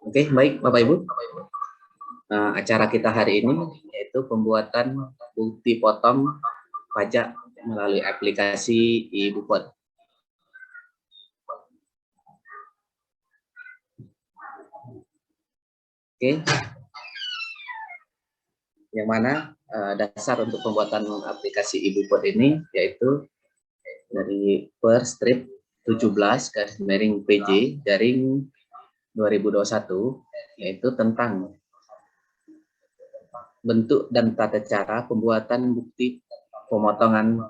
Oke, baik Bapak Ibu. Acara kita hari ini yaitu pembuatan bukti potong pajak melalui aplikasi iBupot. Oke, yang mana dasar untuk pembuatan aplikasi iBupot ini yaitu dari Perstrip 17/PJ/2021, yaitu tentang bentuk dan tata cara pembuatan bukti pemotongan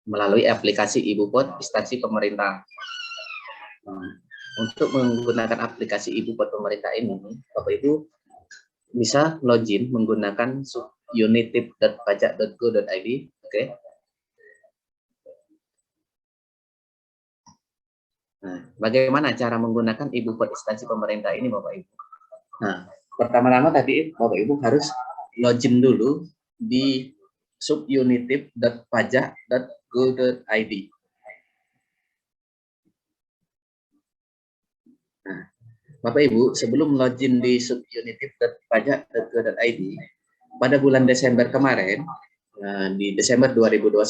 melalui aplikasi iBupot instansi pemerintah. Untuk menggunakan aplikasi iBupot pemerintah ini, Bapak Ibu bisa login menggunakan subunitip.pajak.go.id. Oke. Nah, bagaimana cara menggunakan iBupot instansi pemerintah ini, Bapak Ibu? Nah, pertama-tama tadi Bapak Ibu harus login dulu di subunitip.pajak.go.id. Nah, Bapak Ibu, sebelum login di subunitip.pajak.go.id, pada bulan Desember kemarin, di Desember 2021,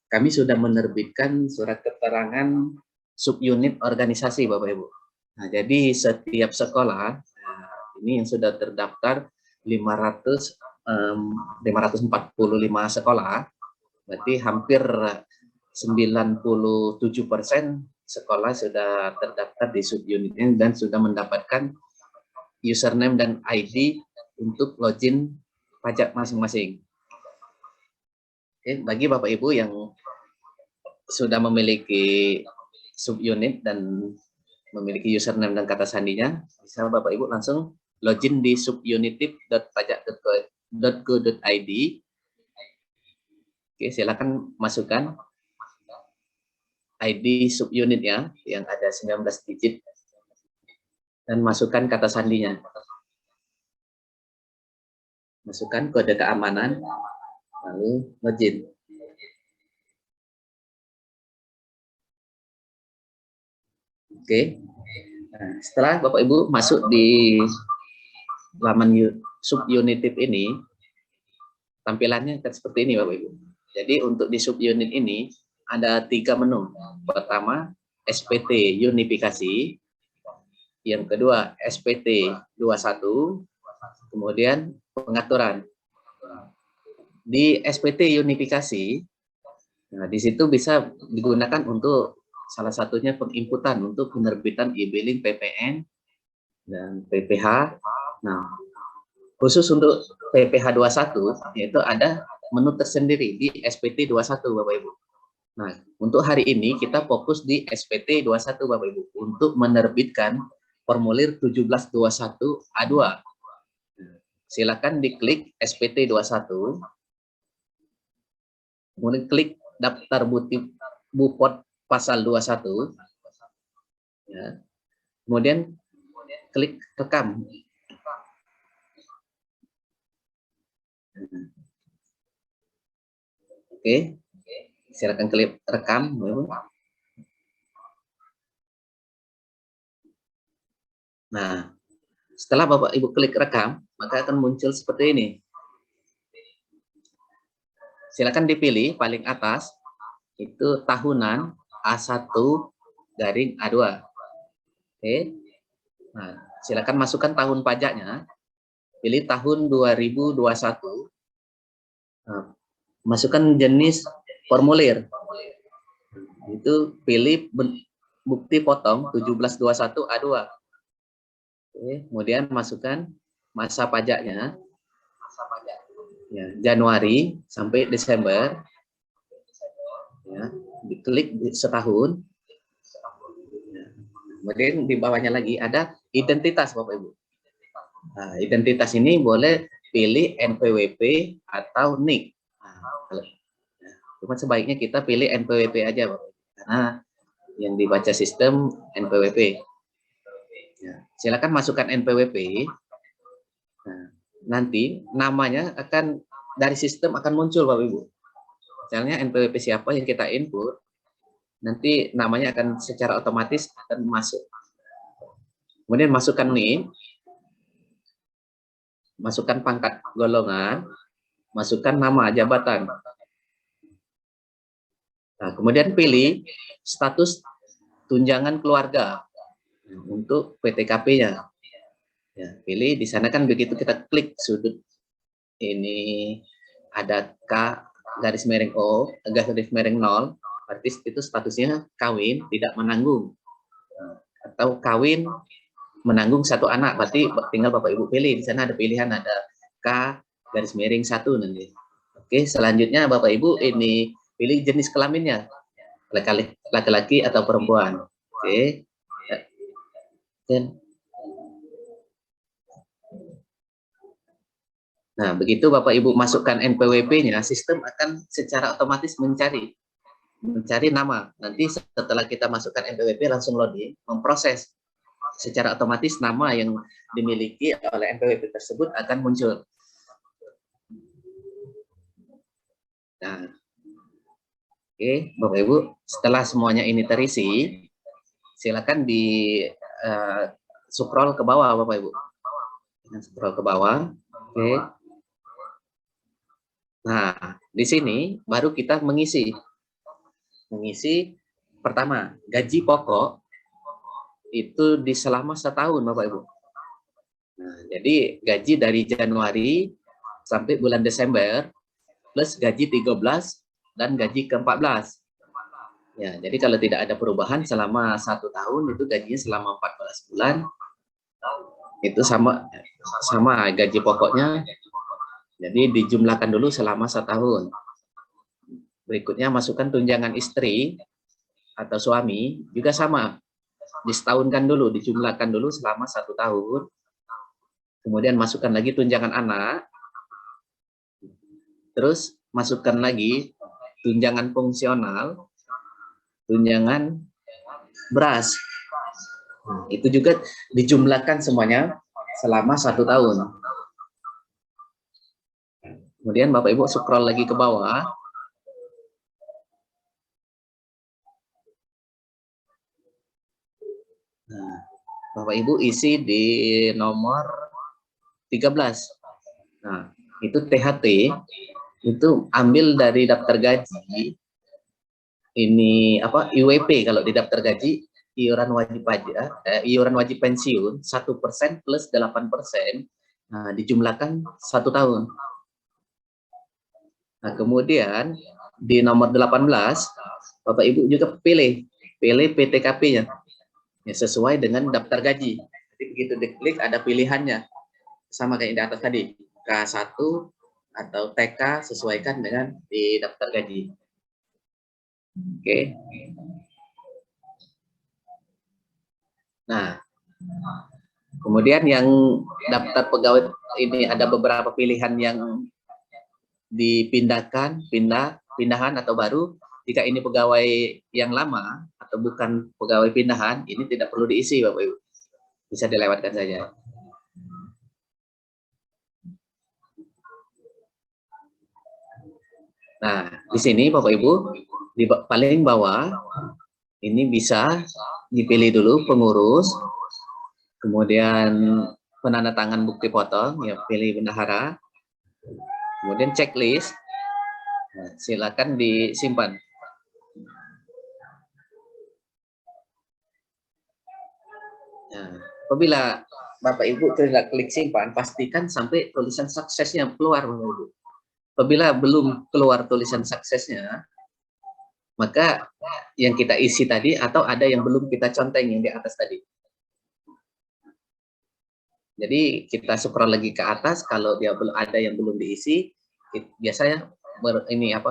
kami sudah menerbitkan surat keterangan subunit organisasi, Bapak Ibu. Nah, jadi setiap sekolah, ini yang sudah terdaftar 545 sekolah, berarti hampir 97% sekolah sudah terdaftar di subunitnya dan sudah mendapatkan username dan ID untuk login pajak masing-masing. Oke, bagi Bapak Ibu yang sudah memiliki subunit dan memiliki username dan kata sandinya, bisa Bapak Ibu langsung login di subunitip.pajak.go.id. Oke, silakan masukkan ID subunitnya yang ada 19 digit dan masukkan kata sandinya. Masukkan kode keamanan, lalu login. Oke. Nah, setelah Bapak Ibu masuk di laman subunitip ini, tampilannya seperti ini Bapak Ibu. Jadi untuk di subunit ini ada 3 menu. Pertama, SPT unifikasi. Yang kedua, SPT 21. Kemudian pengaturan. Di SPT unifikasi, nah di situ bisa digunakan untuk salah satunya penginputan untuk penerbitan e-billing PPN dan PPH. Nah, khusus untuk PPH 21 yaitu ada menu tersendiri di SPT 21 Bapak Ibu. Nah, untuk hari ini kita fokus di SPT 21 Bapak Ibu untuk menerbitkan formulir 1721 A2. Silakan diklik SPT 21. Kemudian klik daftar Bupot pasal 21. Ya. Kemudian klik rekam. Oke, silakan klik rekam. Nah, setelah Bapak Ibu klik rekam, maka akan muncul seperti ini. Silakan dipilih paling atas, itu tahunan A1 garing A2. Oke. Nah, silakan masukkan tahun pajaknya. Pilih tahun 2021. Nah, masukkan jenis formulir. Itu pilih bukti potong 1721 A2. Oke, kemudian masukkan masa pajaknya. Ya, Januari sampai Desember. Ya, diklik setahun. Ya. Kemudian di bawahnya lagi ada identitas Bapak Ibu. Nah, identitas ini boleh pilih NPWP atau NIK. Nah, cuma sebaiknya kita pilih NPWP aja Bapak Ibu. Karena yang dibaca sistem NPWP. Ya, silakan masukkan NPWP. Nah, nanti namanya akan dari sistem akan muncul Bapak Ibu. Misalnya NPWP siapa yang kita input. nanti namanya akan secara otomatis akan masuk. Kemudian masukkan NIM, masukkan pangkat golongan, masukkan nama jabatan. Nah, kemudian pilih status tunjangan keluarga untuk PTKP-nya. Ya, pilih di sana kan begitu kita klik sudut ini ada K garis miring O garis miring 0, berarti itu statusnya kawin tidak menanggung. Atau kawin menanggung satu anak, berarti tinggal Bapak Ibu pilih. Di sana ada pilihan, ada K garis miring 1 nanti. Oke, selanjutnya Bapak Ibu ini pilih jenis kelaminnya, laki-laki atau perempuan. Oke. Nah, begitu Bapak Ibu masukkan NPWP-nya, sistem akan secara otomatis mencari nama. Nanti setelah kita masukkan NPWP langsung loading, memproses secara otomatis nama yang dimiliki oleh NPWP tersebut akan muncul. Nah, oke, Bapak Ibu, setelah semuanya ini terisi, silakan di scroll ke bawah, Bapak Ibu. Scroll ke bawah. Oke. Nah, di sini baru kita mengisi pertama gaji pokok itu di selama setahun, Bapak Ibu. Nah, jadi gaji dari Januari sampai bulan Desember plus gaji 13 dan gaji ke-14. Ya, jadi kalau tidak ada perubahan selama 1 tahun itu gajinya selama 14 bulan itu sama gaji pokoknya. Jadi dijumlahkan dulu selama 1 tahun. Berikutnya masukkan tunjangan istri atau suami juga sama. Disetahunkan dulu, dijumlahkan dulu selama 1 tahun. Kemudian masukkan lagi tunjangan anak. Terus masukkan lagi tunjangan fungsional, tunjangan beras. Itu juga dijumlahkan semuanya selama 1 tahun. Kemudian Bapak Ibu scroll lagi ke bawah. Nah, Bapak Ibu isi di nomor 13. Nah, itu THT, itu ambil dari daftar gaji. Ini apa? IWP kalau di daftar gaji, iuran wajib pajak, iuran wajib pensiun 1% plus 8%, nah, dijumlahkan 1 tahun. Nah, kemudian di nomor 18, Bapak Ibu juga pilih PTKP-nya ya, sesuai dengan daftar gaji. Jadi begitu diklik ada pilihannya, sama kayak di atas tadi, K1 atau TK sesuaikan dengan di daftar gaji. Oke. Nah, kemudian yang daftar pegawai ini ada beberapa pilihan yang dipindahkan, pindahan atau baru. Jika ini pegawai yang lama atau bukan pegawai pindahan, ini tidak perlu diisi, Bapak Ibu. Bisa dilewatkan saja. Nah, di sini Bapak Ibu, di paling bawah, ini bisa dipilih dulu pengurus, kemudian penandatangan bukti potong, ya pilih bendahara, kemudian checklist, nah, silakan disimpan. Nah, apabila Bapak Ibu tidak klik simpan, pastikan sampai tulisan suksesnya keluar, Bapak Ibu. Apabila belum keluar tulisan suksesnya, maka yang kita isi tadi atau ada yang belum kita conteng yang di atas tadi. Jadi kita scroll lagi ke atas, kalau dia belum ada yang belum diisi, biasanya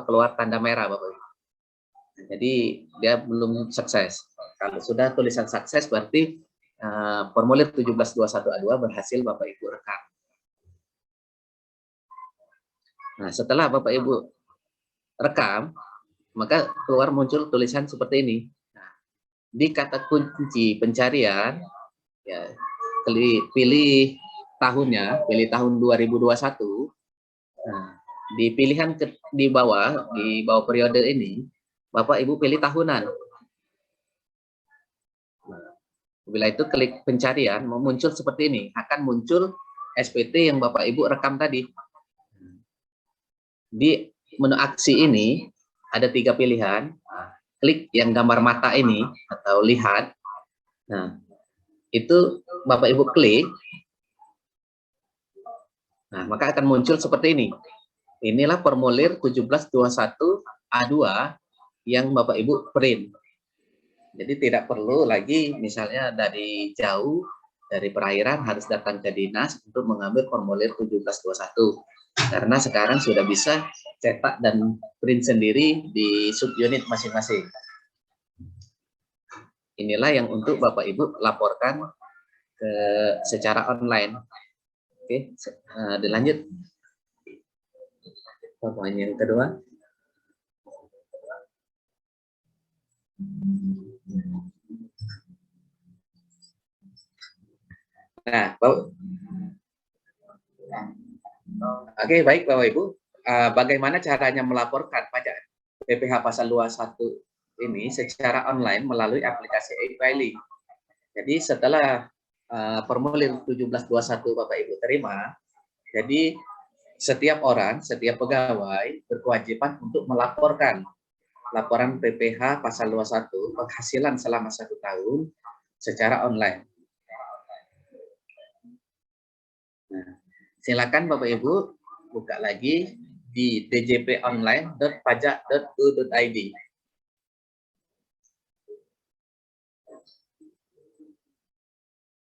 keluar tanda merah, Bapak Ibu. Jadi dia belum sukses. Kalau sudah tulisan sukses berarti formulir 1721A2 berhasil Bapak Ibu rekam. Nah, setelah Bapak Ibu rekam, maka keluar muncul tulisan seperti ini. Nah, di kata kunci pencarian, ya, pilih tahunnya, pilih tahun 2021. Nah, di pilihan di bawah periode ini, Bapak Ibu pilih tahunan. Bila itu klik pencarian, mau muncul seperti ini. Akan muncul SPT yang Bapak Ibu rekam tadi. Di menu aksi ini ada 3 pilihan. Klik yang gambar mata ini atau lihat. Nah, itu Bapak Ibu klik. Nah, maka akan muncul seperti ini. Inilah formulir 1721 A2 yang Bapak Ibu print. Jadi tidak perlu lagi misalnya dari jauh, dari perairan harus datang ke dinas untuk mengambil formulir 1721. Karena sekarang sudah bisa cetak dan print sendiri di subunit masing-masing. Inilah yang untuk Bapak Ibu laporkan secara online. Oke, dilanjut. Poin yang kedua. Nah, oke, baik Bapak Ibu. Bagaimana caranya melaporkan pajak PPh pasal 21 ini secara online melalui aplikasi e-filing. Jadi setelah formulir 1721 Bapak Ibu terima, jadi setiap orang, setiap pegawai berkewajiban untuk melaporkan laporan PPh pasal 21 penghasilan selama 1 tahun secara online. Nah, silakan Bapak Ibu buka lagi di djponline.pajak.go.id.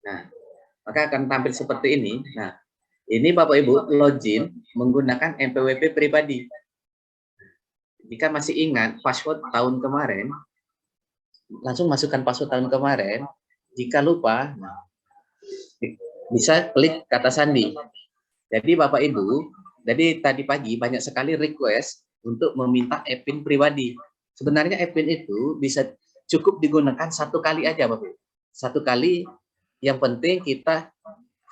Nah, maka akan tampil seperti ini. Nah, ini Bapak Ibu login menggunakan NPWP pribadi. Jika masih ingat password tahun kemarin, langsung masukkan password tahun kemarin. Jika lupa, bisa klik kata sandi. Jadi Bapak Ibu, jadi tadi pagi banyak sekali request untuk meminta e-pin pribadi. Sebenarnya e-pin itu bisa cukup digunakan 1 kali aja Bapak Ibu. 1 kali, yang penting kita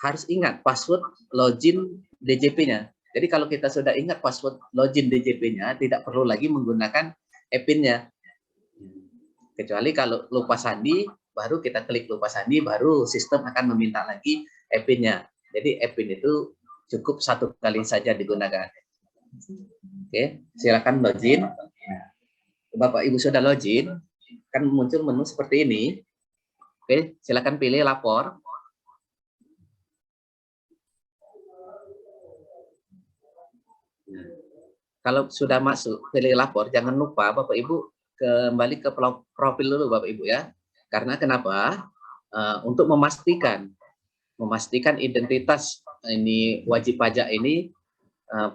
harus ingat password login DJP-nya. Jadi kalau kita sudah ingat password login DJP-nya, tidak perlu lagi menggunakan e-pin-nya. Kecuali kalau lupa sandi, baru kita klik lupa sandi, baru sistem akan meminta lagi e-pin-nya. Jadi e-pin itu cukup 1 kali saja digunakan. Oke, silakan login. Bapak Ibu sudah login, kan muncul menu seperti ini. Oke, silakan pilih lapor. Kalau sudah masuk pilih lapor, jangan lupa Bapak Ibu kembali ke profil dulu Bapak Ibu ya. Karena kenapa? Untuk memastikan identitas ini wajib pajak ini,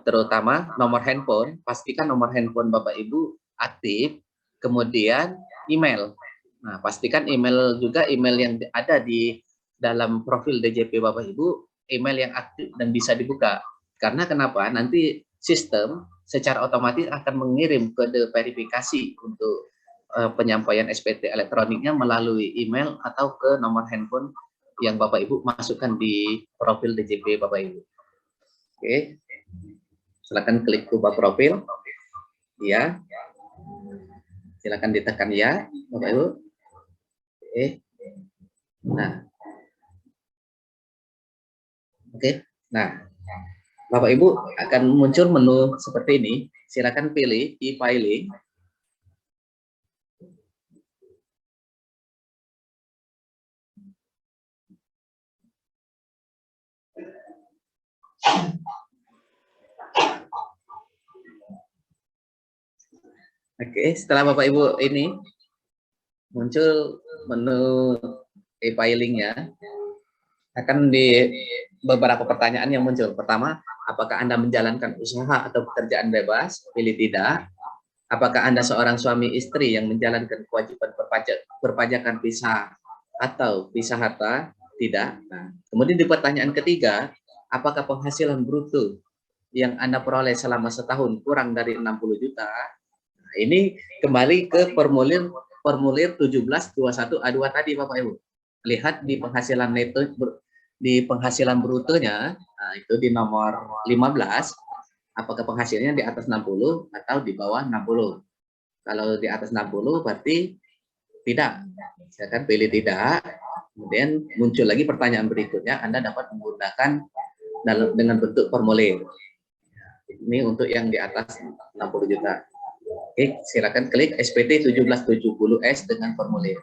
terutama nomor handphone, pastikan nomor handphone Bapak Ibu aktif, kemudian email. Nah, pastikan email juga, email yang ada di dalam profil DJP Bapak Ibu, email yang aktif dan bisa dibuka. Karena kenapa? Nanti sistem secara otomatis akan mengirim kode verifikasi untuk penyampaian SPT elektroniknya melalui email atau ke nomor handphone yang Bapak Ibu masukkan di profil DJP Bapak Ibu. Oke, silakan klik ubah profil. Ya, silakan ditekan ya Bapak Ibu. Oke, nah, oke, nah Bapak Ibu akan muncul menu seperti ini. Silakan pilih e-filing. Oke, setelah Bapak Ibu ini muncul menu e-filingnya, akan di beberapa pertanyaan yang muncul. Pertama, apakah Anda menjalankan usaha atau pekerjaan bebas? Pilih tidak. Apakah Anda seorang suami istri yang menjalankan kewajiban perpajakan pisah atau pisah harta? Tidak. Nah, kemudian di pertanyaan ketiga, apakah penghasilan bruto yang Anda peroleh selama setahun kurang dari 60 juta? Nah, ini kembali ke formulir 1721 A2 tadi Bapak Ibu. Lihat di penghasilan neto, di penghasilan brutonya, nah itu di nomor 15, apakah penghasilannya di atas 60 atau di bawah 60. Kalau di atas 60 berarti tidak. Silakan pilih tidak. Kemudian muncul lagi pertanyaan berikutnya, Anda dapat menggunakan dengan bentuk formulir. Ini untuk yang di atas 60 juta. Oke, silakan klik SPT 1770S dengan formulir.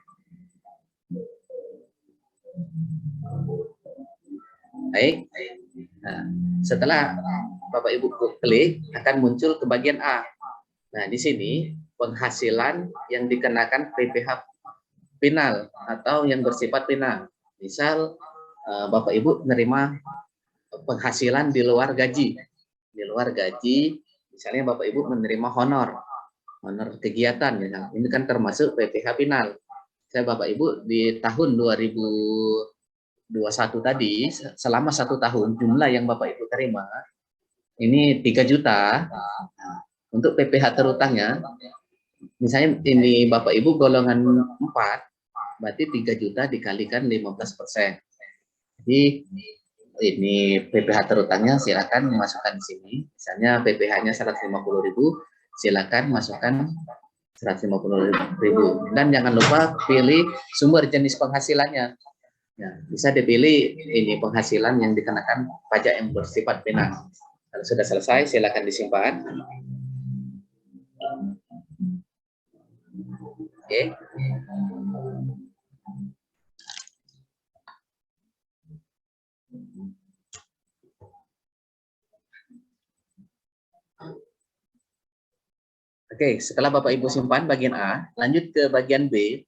Baik. Nah, setelah Bapak Ibu klik, akan muncul ke bagian A. Nah, di sini penghasilan yang dikenakan PPh final atau yang bersifat final. Misal Bapak Ibu menerima penghasilan di luar gaji. Di luar gaji, misalnya Bapak Ibu menerima honor kegiatan, ya. Ini kan termasuk PPh final. Saya Bapak Ibu di tahun 2021 tadi, selama 1 tahun jumlah yang Bapak Ibu terima ini 3 juta. Untuk PPh terutangnya, misalnya ini Bapak Ibu golongan 4, berarti 3 juta dikalikan 15%. Jadi ini PPh terutangnya silakan masukkan di sini. Misalnya PPh-nya 150.000, silakan masukkan 150.000. Dan jangan lupa pilih sumber jenis penghasilannya. Ya, bisa dipilih ini penghasilan yang dikenakan pajak yang bersifat final. Kalau sudah selesai, silakan disimpan. Oke. Oke, setelah Bapak Ibu simpan bagian A, lanjut ke bagian B,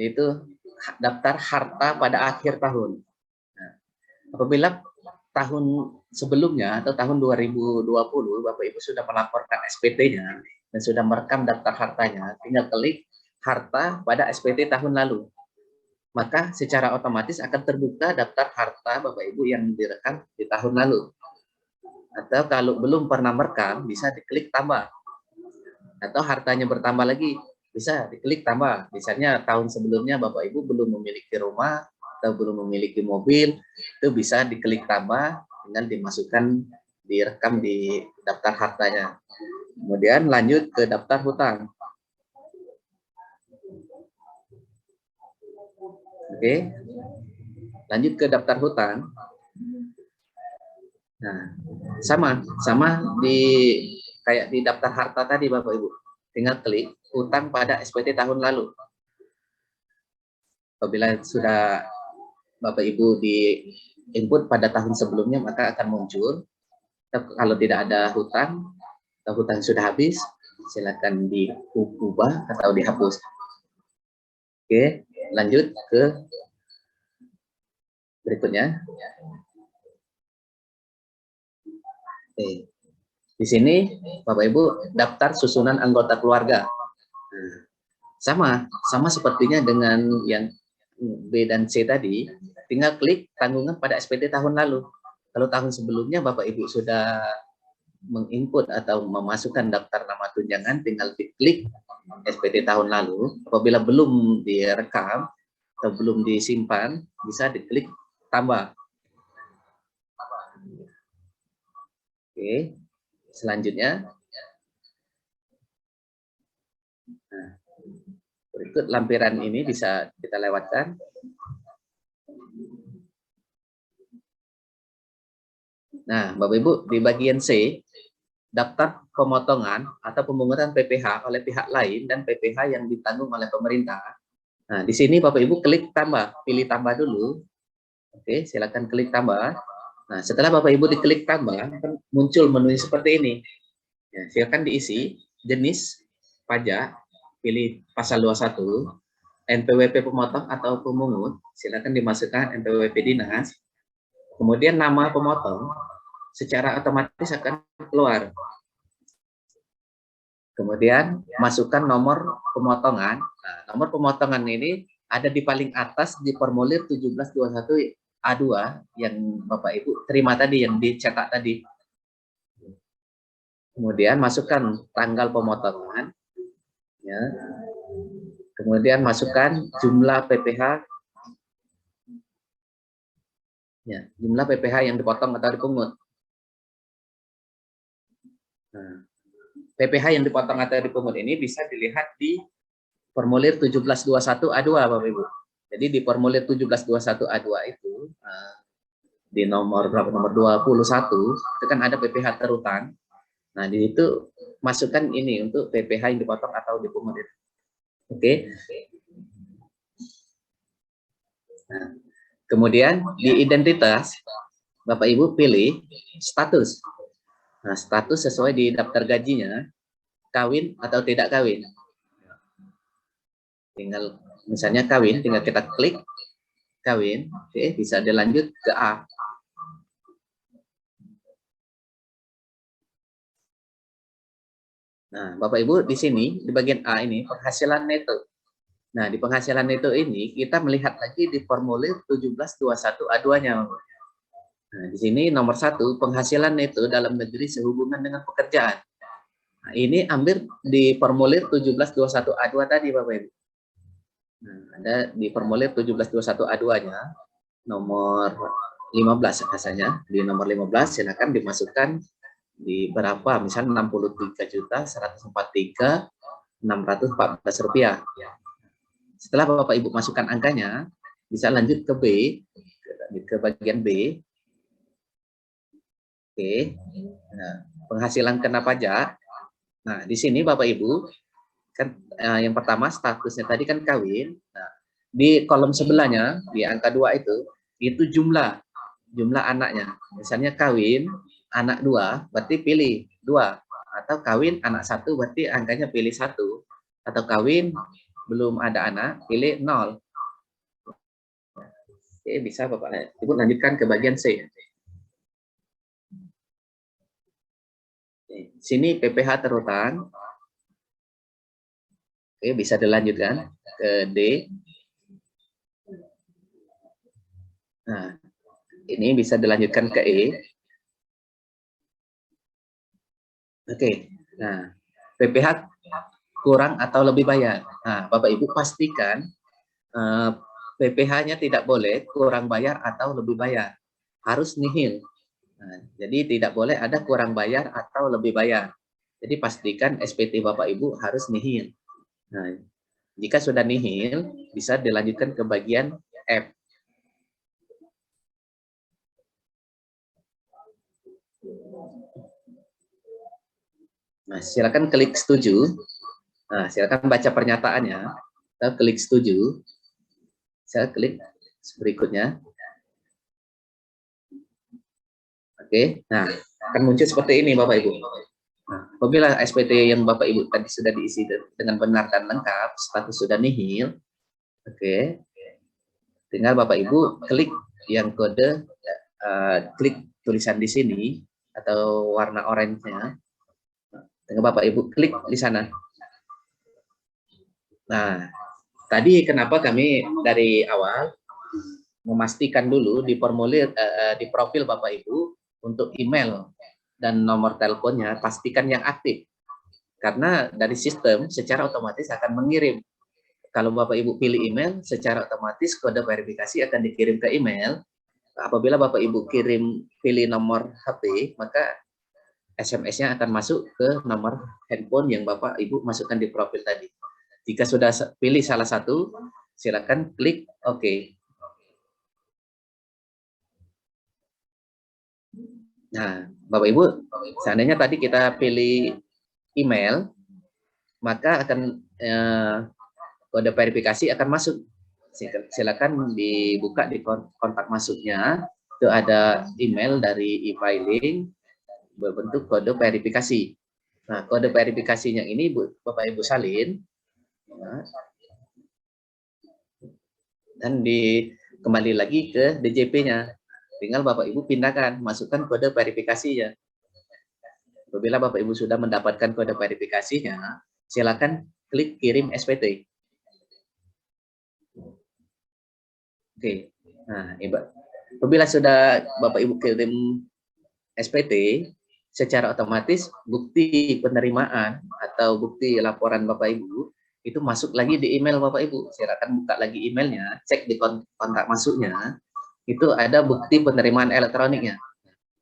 yaitu daftar harta pada akhir tahun. Nah, apabila tahun sebelumnya atau tahun 2020 Bapak Ibu sudah melaporkan SPT-nya dan sudah merekam daftar hartanya, tinggal klik harta pada SPT tahun lalu. Maka secara otomatis akan terbuka daftar harta Bapak Ibu yang direkam di tahun lalu. Atau kalau belum pernah merekam, bisa diklik tambah. Atau hartanya bertambah lagi, bisa diklik tambah. Misalnya tahun sebelumnya Bapak Ibu belum memiliki rumah atau belum memiliki mobil, itu bisa diklik tambah, tinggal dimasukkan, direkam di daftar hartanya. Kemudian lanjut ke daftar hutang. Oke, lanjut ke daftar hutang. Nah, sama di kayak di daftar harta tadi Bapak Ibu. Tinggal klik hutang pada SPT tahun lalu. Apabila sudah Bapak Ibu di input pada tahun sebelumnya, maka akan muncul. Kalau tidak ada hutang atau hutang sudah habis, silakan diubah atau dihapus. Oke, lanjut ke berikutnya. Oke. Di sini Bapak Ibu daftar susunan anggota keluarga. Sama sepertinya dengan yang B dan C tadi, tinggal klik tanggungan pada SPT tahun lalu. Kalau tahun sebelumnya Bapak Ibu sudah menginput atau memasukkan daftar nama tunjangan, tinggal diklik SPT tahun lalu. Apabila belum direkam atau belum disimpan, bisa diklik tambah. Oke, selanjutnya. Nah, berikut lampiran ini bisa kita lewatkan. Nah, Bapak Ibu, di bagian C, daftar pemotongan atau pemungutan PPh oleh pihak lain dan PPh yang ditanggung oleh pemerintah. Nah, di sini Bapak Ibu klik tambah, pilih tambah dulu. Oke, silakan klik tambah. Nah, setelah Bapak Ibu diklik tambah, muncul menu seperti ini. Ya, silakan diisi jenis pajak, pilih pasal 21, NPWP pemotong atau pemungut, silakan dimasukkan NPWP dinas. Kemudian nama pemotong secara otomatis akan keluar. Kemudian masukkan nomor pemotongan. Nah, nomor pemotongan ini ada di paling atas di formulir 1721 A2 yang Bapak Ibu terima tadi, yang dicetak tadi. Kemudian masukkan tanggal pemotongan. Ya. Kemudian masukkan jumlah PPh. Ya, jumlah PPh yang dipotong atau dipungut. Nah, PPh yang dipotong atau dipungut ini bisa dilihat di formulir 1721 A2 Bapak Ibu. Jadi di formulir 1721A2 itu di nomor berapa, nomor 21 itu kan ada PPh terutang. Nah, di itu masukkan ini untuk PPh yang dipotong atau dipungut. Oke. Nah, kemudian di identitas Bapak Ibu pilih status. Nah, status sesuai di daftar gajinya, kawin atau tidak kawin. Tinggal misalnya kawin, tinggal kita klik kawin, oke, bisa dilanjut ke A. Nah, Bapak Ibu di sini di bagian A ini penghasilan neto. Nah, di penghasilan neto ini kita melihat lagi di formulir 1721A2-nya. Nah, di sini nomor 1 penghasilan neto dalam negeri sehubungan dengan pekerjaan. Nah, ini ambil di formulir 1721A2 tadi Bapak Ibu. Nah, ada di formulir 1721A2-nya nomor 15 rasanya. Di nomor 15 silakan dimasukkan di berapa, misalnya 63.143.614 rupiah. Setelah Bapak Ibu masukkan angkanya, bisa lanjut ke B, ke bagian B. Oke. Nah, penghasilan kena pajak. Nah, di sini Bapak Ibu kan yang pertama statusnya tadi kan kawin. Nah, di kolom sebelahnya di angka 2 itu jumlah anaknya. Misalnya kawin anak 2 berarti pilih 2, atau kawin anak 1 berarti angkanya pilih 1, atau kawin belum ada anak pilih 0. Oke, bisa Bapak Ibu lanjutkan ke bagian C. Sini PPh terutang. Oke, bisa dilanjutkan ke D. Nah, ini bisa dilanjutkan ke E. Oke, nah PPh kurang atau lebih bayar. Nah, Bapak Ibu pastikan PPh-nya tidak boleh kurang bayar atau lebih bayar, harus nihil. Nah, jadi tidak boleh ada kurang bayar atau lebih bayar. Jadi pastikan SPT Bapak Ibu harus nihil. Nah, jika sudah nihil, bisa dilanjutkan ke bagian F. Nah, silakan klik setuju. Nah, silakan baca pernyataannya. Kita klik setuju. Saya klik berikutnya. Oke, nah akan muncul seperti ini Bapak Ibu. Nah, apabila SPT yang Bapak Ibu tadi sudah diisi dengan benar dan lengkap, status sudah nihil, oke, tinggal Bapak Ibu klik yang kode, klik tulisan di sini atau warna oranye-nya, tinggal Bapak Ibu klik di sana. Nah, tadi kenapa kami dari awal memastikan dulu di formulir, di profil Bapak Ibu untuk email dan nomor teleponnya pastikan yang aktif, karena dari sistem secara otomatis akan mengirim. Kalau Bapak Ibu pilih email, secara otomatis kode verifikasi akan dikirim ke email. Apabila Bapak Ibu pilih nomor HP, maka SMS-nya akan masuk ke nomor handphone yang Bapak Ibu masukkan di profil tadi. Jika sudah pilih salah satu, silakan klik OK. Nah, Bapak Ibu, seandainya tadi kita pilih email, maka akan kode verifikasi akan masuk. Silakan dibuka di kontak masuknya, itu ada email dari e-filing berbentuk kode verifikasi. Nah, kode verifikasinya ini Bapak Ibu salin, dan kembali lagi ke DJP-nya. Tinggal Bapak Ibu pindahkan, masukkan kode verifikasinya. Apabila Bapak Ibu sudah mendapatkan kode verifikasinya, silakan klik kirim SPT. Oke. Nah, apabila sudah Bapak Ibu kirim SPT, secara otomatis bukti penerimaan atau bukti laporan Bapak Ibu itu masuk lagi di email Bapak Ibu. Silakan buka lagi emailnya, cek di kontak masuknya, itu ada bukti penerimaan elektroniknya.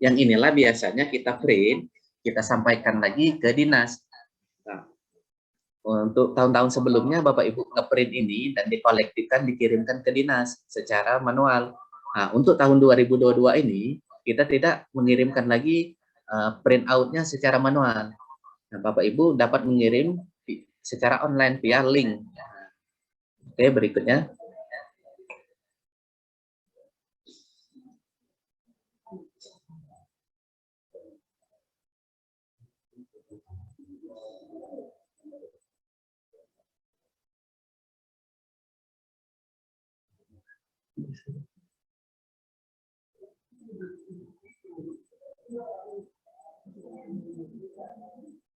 Yang inilah biasanya kita print, kita sampaikan lagi ke dinas. Nah, Untuk tahun-tahun sebelumnya Bapak Ibu ngeprint ini dan dikolektifkan, dikirimkan ke dinas secara manual. Nah, untuk tahun 2022 ini kita tidak mengirimkan lagi print out-nya secara manual. Nah, Bapak Ibu dapat mengirim secara online via link. Oke, berikutnya.